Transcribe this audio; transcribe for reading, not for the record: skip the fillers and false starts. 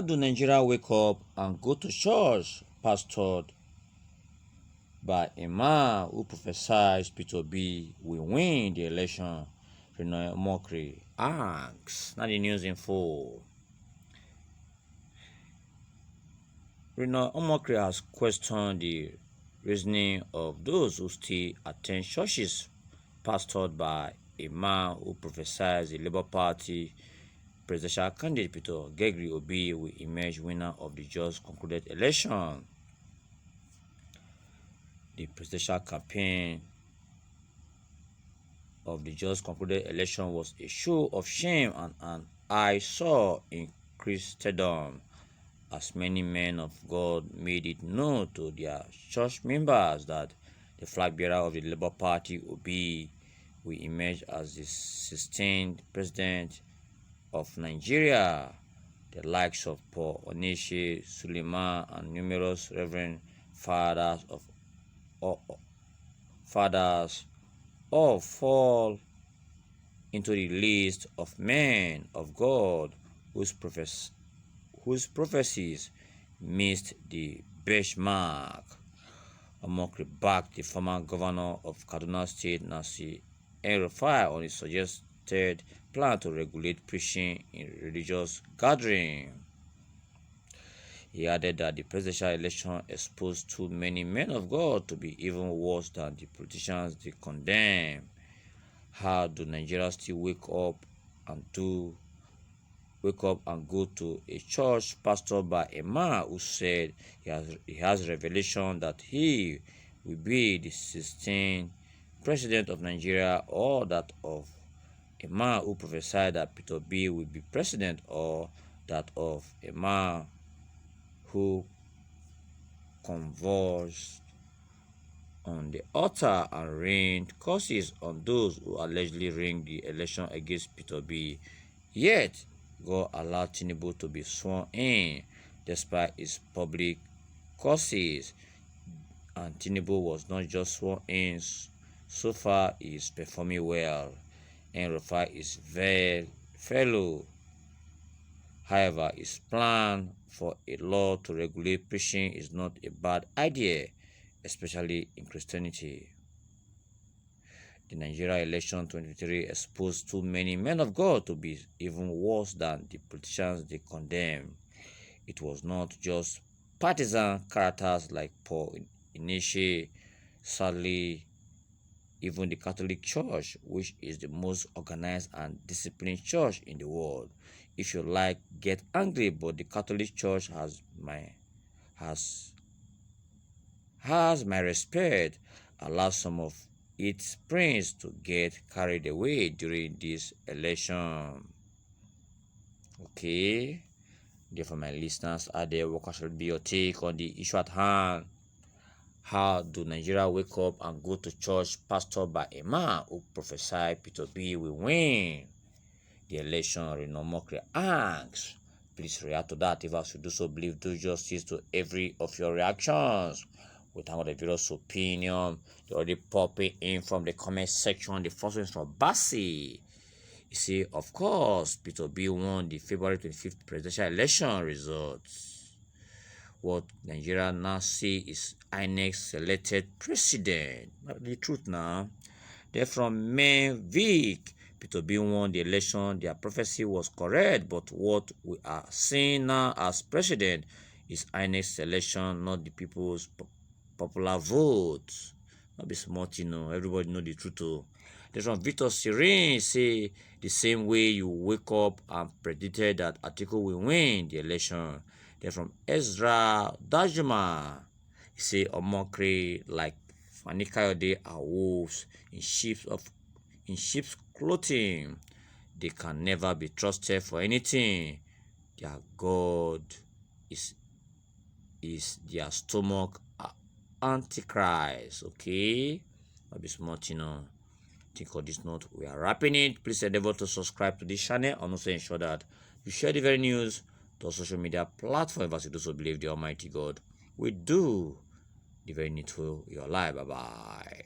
do Nigeria wake up and go to church pastored by a man who prophesies Peter B will win the election? Reno Mokri asks. Now the news info. Reno Mokri has questioned the reasoning of those who still attend churches pastored by a man who prophesies the Labour Party presidential candidate Peter Gregory Obi will emerge winner of the just concluded election. The presidential campaign of the just concluded election was a show of shame and an eyesore in Christendom, as many men of God made it known to their church members that the flag bearer of the Labour Party Obi will emerge as the 16th president of Nigeria. The likes of Paul Onishi, Suleiman, and numerous reverend fathers all fall into the list of men of God whose prophecies missed the benchmark. Omokri backed the former governor of Kaduna State, Nasir El-Rufai, on his suggested plan to regulate preaching in religious gatherings. He added that the presidential election exposed too many men of God to be even worse than the politicians they condemn. How do Nigerians still wake up and go to a church pastored by a man who said he has revelation that he will be the 16th president of Nigeria, or that of a man who prophesied that Peter B will be president, or that of a man who converged on the altar and rained curses on those who allegedly ring the election against Peter B. Yet, God allowed Tinubu to be sworn in despite his public curses. And Tinubu was not just sworn in, so far he is performing well. And Rufai is very fellow. However, his plan for a law to regulate preaching is not a bad idea, especially in Christianity. The Nigeria election 2023 exposed too many men of God to be even worse than the politicians they condemn. It was not just partisan characters like Paul Inishi. Sadly, even the Catholic Church, which is the most organized and disciplined church in the world, if you like, get angry, but the Catholic Church has my respect. Allow some of its prince to get carried away during this election. Okay, therefore my listeners are there. What should be your take on the issue at hand? How do Nigeria wake up and go to church pastored by a man who prophesied Peter B will win the election? Reno Mokri asks. Please react to that. If I should do so, believe do justice to every of your reactions. Without the various opinion, you're already popping in from the comment section. The first one is from Bassi. You see, of course, Peter B won the February 25th presidential election results. What Nigeria now see is INEC selected president. The truth now. They're from Main Vic. Peter B won the election. Their prophecy was correct, but what we are seeing now as president is INEC selection, not the people's popular vote. Not be smart, everybody know the truth. There's from Victor Sirin say the same way you wake up and predicted that Atiku will win the election. They're from Ezra Dajuma. He say Omokri like Fani Kayode are wolves in sheep's clothing. They can never be trusted for anything. Their God is their stomach Antichrist. Okay, I'll be smart, Think of this note. We are wrapping it. Please endeavor to subscribe to this channel and also ensure that you share the very news to social media platforms, as you do so believe the Almighty God will do the very needful in your life. Bye bye.